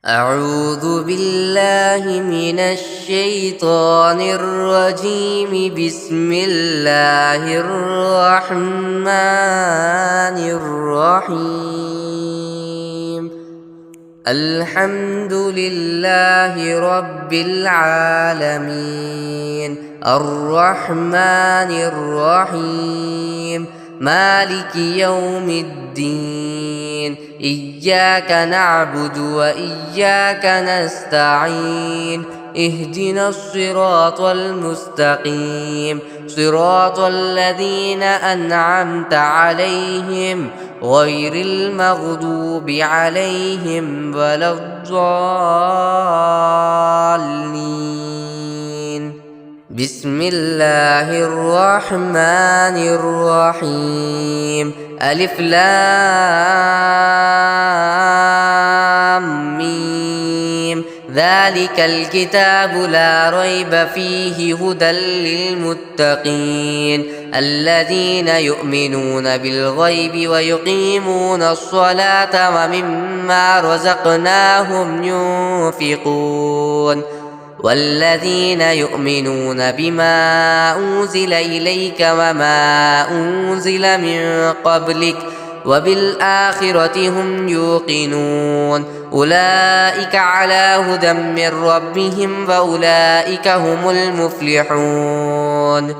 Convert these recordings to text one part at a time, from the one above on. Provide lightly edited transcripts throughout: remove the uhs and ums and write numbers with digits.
أعوذ بالله من الشيطان الرجيم. بسم الله الرحمن الرحيم. الحمد لله رب العالمين، الرحمن الرحيم، مالك يوم الدين. إياك نعبد وإياك نستعين. اهدنا الصراط المستقيم، صراط الذين أنعمت عليهم غير المغضوب عليهم ولا الضالين. بسم الله الرحمن الرحيم. ألف لام ميم. ذلك الكتاب لا ريب فيه هدى للمتقين الذين يؤمنون بالغيب ويقيمون الصلاة ومما رزقناهم ينفقون والذين يؤمنون بما أنزل إليك وما أنزل من قبلك وبالآخرة هم يوقنون. أولئك على هدى من ربهم وأولئك هم المفلحون.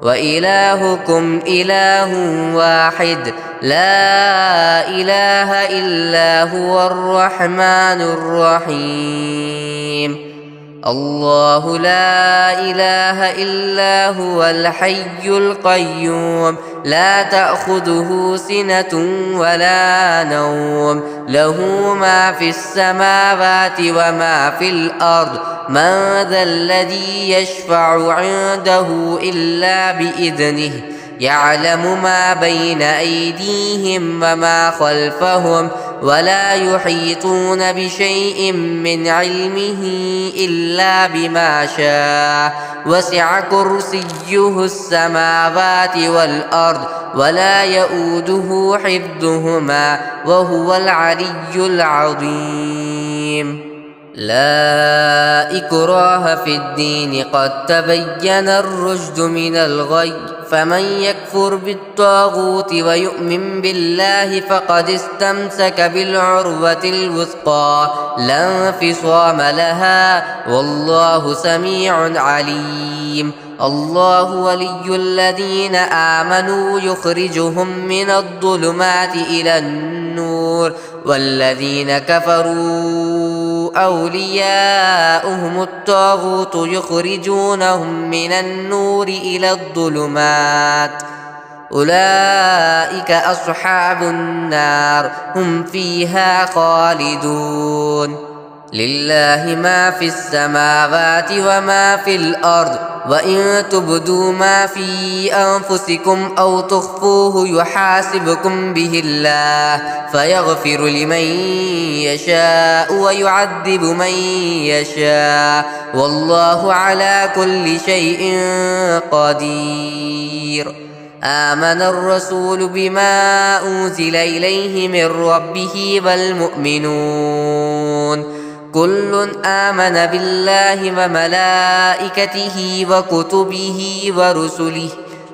وإلهكم إله واحد لا إله إلا هو الرحمن الرحيم. الله لا إله إلا هو الحي القيوم، لا تأخذه سنة ولا نوم، له ما في السماوات وما في الأرض. من ذا الذي يشفع عنده إلا بإذنه؟ يعلم ما بين أيديهم وما خلفهم ولا يحيطون بشيء من علمه إلا بما شاء. وسع كرسيه السماوات والأرض ولا يؤوده حفظهما وهو العلي العظيم. لا إكراه في الدين، قد تبين الرشد من الغي. فمن يكفر بالطاغوت ويؤمن بالله فقد استمسك بالعروة الوثقى لا انفصام لها، والله سميع عليم. الله ولي الذين آمنوا يخرجهم من الظلمات إلى النور، والذين كفروا أولياؤهم الطاغوت يخرجونهم من النور إلى الظلمات. أولئك أصحاب النار هم فيها خالدون. لله ما في السماوات وما في الأرض، وإن تبدوا ما في أنفسكم أو تخفوه يحاسبكم به الله فيغفر لمن يشاء ويعذب من يشاء، والله على كل شيء قدير. آمن الرسول بما أنزل إليه من ربه والمؤمنون كل آمن بالله وملائكته وكتبه ورسله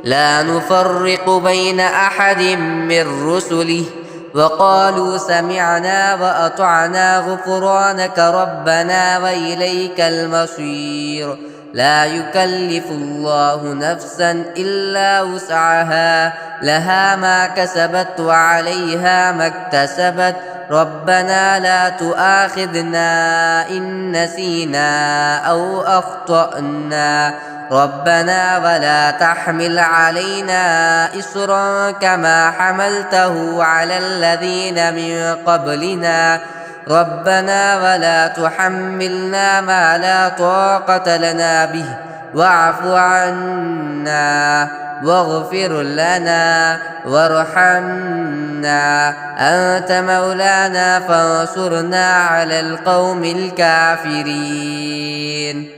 لا نفرق بين أحد من رسله، وقالوا سمعنا وأطعنا غفرانك ربنا وإليك المصير. لا يكلف الله نفسا إلا وسعها، لها ما كسبت وعليها ما اكتسبت. ربنا لا تؤاخذنا إن نسينا أو أخطأنا، ربنا ولا تحمل علينا إصرا كما حملته على الذين من قبلنا، ربنا ولا تحملنا ما لا طاقة لنا به واعف عنا واغفر لنا وارحمنا، أنت مولانا فانصرنا على القوم الكافرين.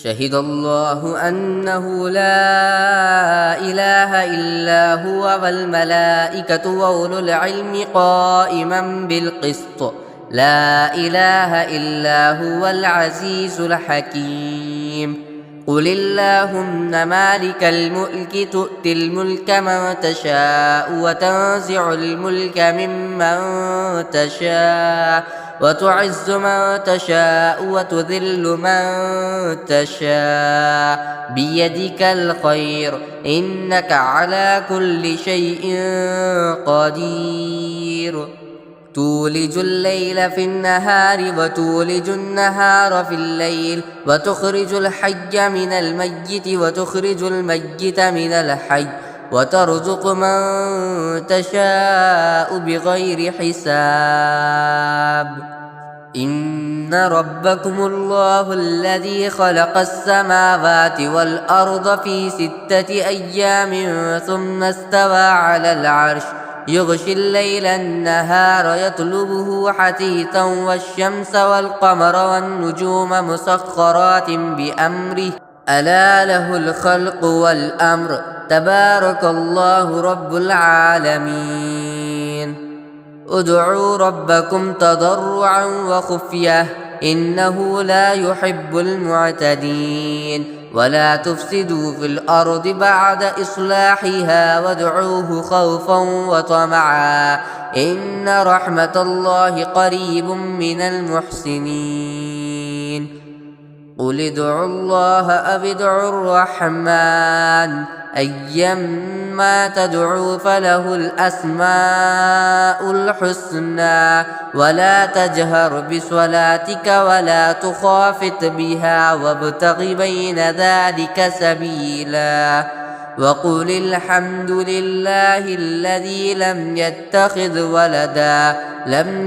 شهد الله أنه لا إله إلا هو والملائكة وأولو العلم قائما بالقسط لا إله إلا هو العزيز الحكيم قل اللهم مالك الملك تؤتي الملك من تشاء وتنزع الملك ممن تشاء وتعز من تشاء وتذل من تشاء بيدك الخير إنك على كل شيء قدير تولج الليل في النهار وتولج النهار في الليل وتخرج الحي من الميت وتخرج الميت من الحي وترزق من تشاء بغير حساب إن ربكم الله الذي خلق السماوات والأرض في 6 أيام ثم استوى على العرش يغشي الليل النهار يطلبه حثيثا والشمس والقمر والنجوم مسخرات بأمره ألا له الخلق والأمر تبارك الله رب العالمين ادعوا ربكم تضرعا وخفية إنه لا يحب المعتدين ولا تفسدوا في الأرض بعد إصلاحها وادعوه خوفا وطمعا إن رحمة الله قريب من المحسنين قل ادعوا الله أو ادعوا الرحمن أيما تدعوا فله الأسماء الحسنى ولا تجهر بصلاتك ولا تخافت بها وابتغ بين ذلك سبيلا وقل الحمد لله الذي لم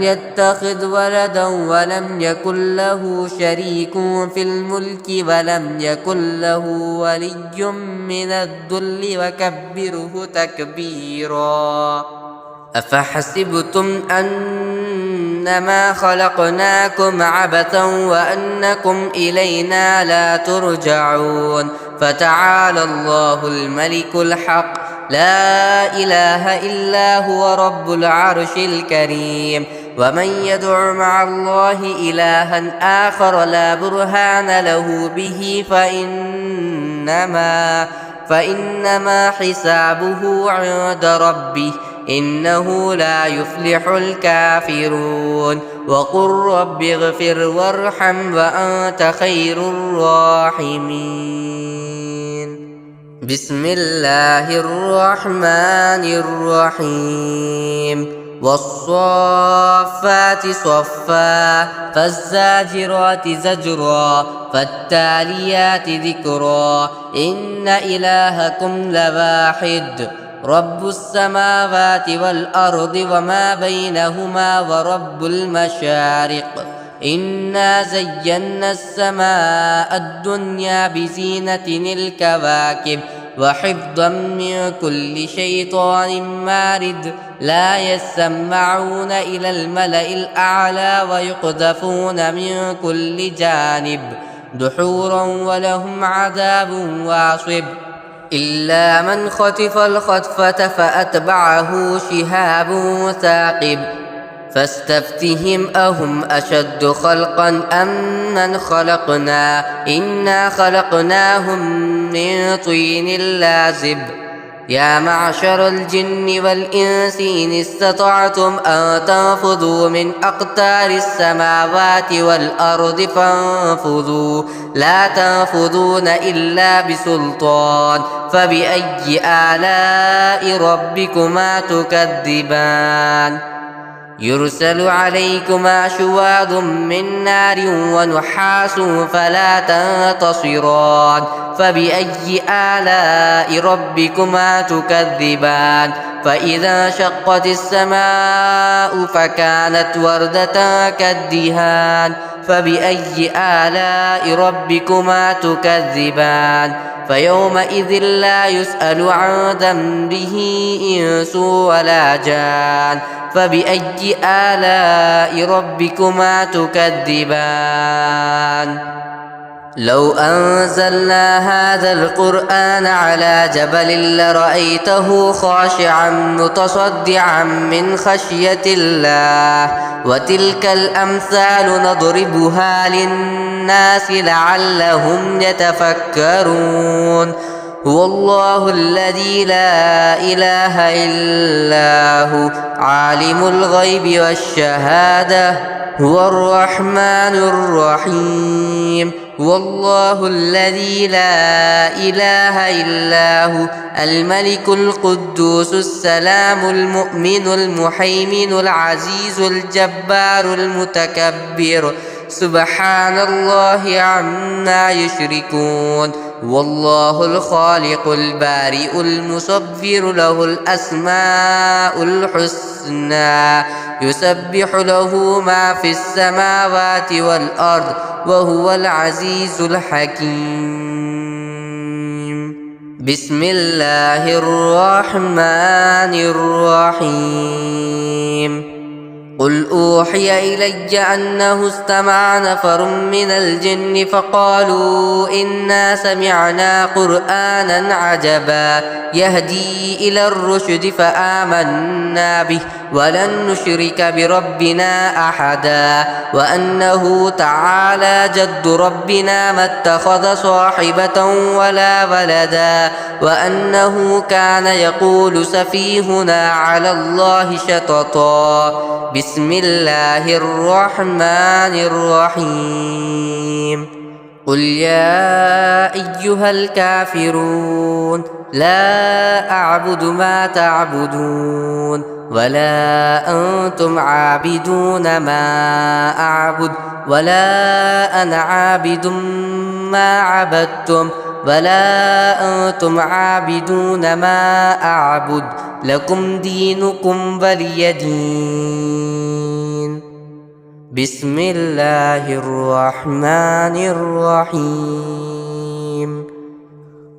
يتخذ ولدا ولم يكن له شريك في الملك ولم يكن له ولي من الذل وكبره تكبيرا أفحسبتم أنما خلقناكم عبثا وأنكم إلينا لا ترجعون فتعالى الله الملك الحق لا إله إلا هو رب العرش الكريم ومن يدع مع الله إلها آخر لا برهان له به فإنما حسابه عند ربه إنه لا يفلح الكافرون وقل رب اغفر وارحم وأنت خير الراحمين بسم الله الرحمن الرحيم والصافات صفا فالزاجرات زجرا فالتاليات ذكرا إن إلهكم لواحد رب السماوات والأرض وما بينهما ورب المشارق إنا زينا السماء الدنيا بزينة الكواكب وحفظا من كل شيطان مارد لا يسمعون إلى الملأ الأعلى ويقذفون من كل جانب دحورا ولهم عذاب واصب إلا من خطف الخطفة فأتبعه شهاب ثاقب فاستفتهم أهم أشد خلقا أم من خلقنا إنا خلقناهم من طين لازب يا معشر الجن والإنس إن استطعتم أن تنفذوا من أقطار السماوات والأرض فانفذوا لا تنفذون إلا بسلطان فبأي آلاء ربكما تكذبان يرسل عليكما شواظ من نار ونحاس فلا تنتصران فبأي آلاء ربكما تكذبان فإذا شقت السماء فكانت وردة كالدهان فبأي آلاء ربكما تكذبان فيومئذ لا يسأل عن ذنبه إنس ولا جان فبأي آلاء ربكما تكذبان لو أنزلنا هذا القرآن على جبل لرأيته خاشعا متصدعا من خشية الله وتلك الأمثال نضربها للناس لعلهم يتفكرون هو الله الذي لا إله إلا هو عالم الغيب والشهادة هو الرحمن الرحيم هو الله الذي لا إله إلا هو الملك القدوس السلام المؤمن المهيمن العزيز الجبار المتكبر سبحان الله عما يشركون والله الخالق البارئ المصور له الأسماء الحسنى يسبح له ما في السماوات والأرض وهو العزيز الحكيم بسم الله الرحمن الرحيم قل أوحي إلي أنه استمع نفر من الجن فقالوا إنا سمعنا قرآنا عجبا يهدي إلى الرشد فآمنا به ولن نشرك بربنا أحدا وأنه تعالى جد ربنا ما اتخذ صاحبة ولا ولدا وأنه كان يقول سفيهنا على الله شططا بسم الله الرحمن الرحيم قل يا أيها الكافرون لا أعبد ما تعبدون ولا أنتم عابدون ما أعبد ولا أنا عابد ما عبدتم ولا أنتم عابدون ما أعبد لكم دينكم ولي دين بسم الله الرحمن الرحيم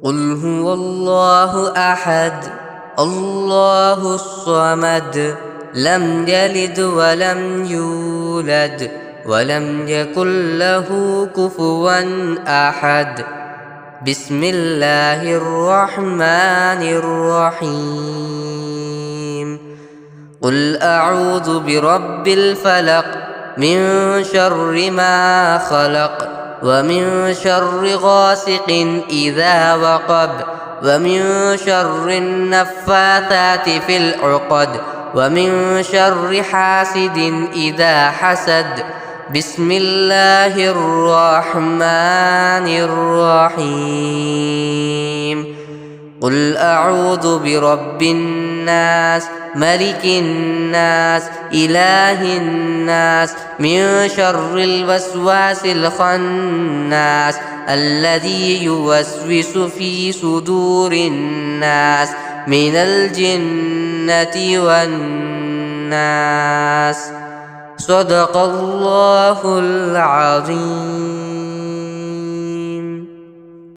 قل هو الله أحد الله الصمد لم يلد ولم يولد ولم يكن له كفوا أحد بسم الله الرحمن الرحيم قل أعوذ برب الفلق من شر ما خلق ومن شر غاسق إذا وقب ومن شر النفاثات في العقد ومن شر حاسد إذا حسد بسم الله الرحمن الرحيم قل أعوذ برب الناس ملك الناس إله الناس من شر الوسواس الخناس الذي يوسوس في صدور الناس من الجنة والناس صدق الله العظيم.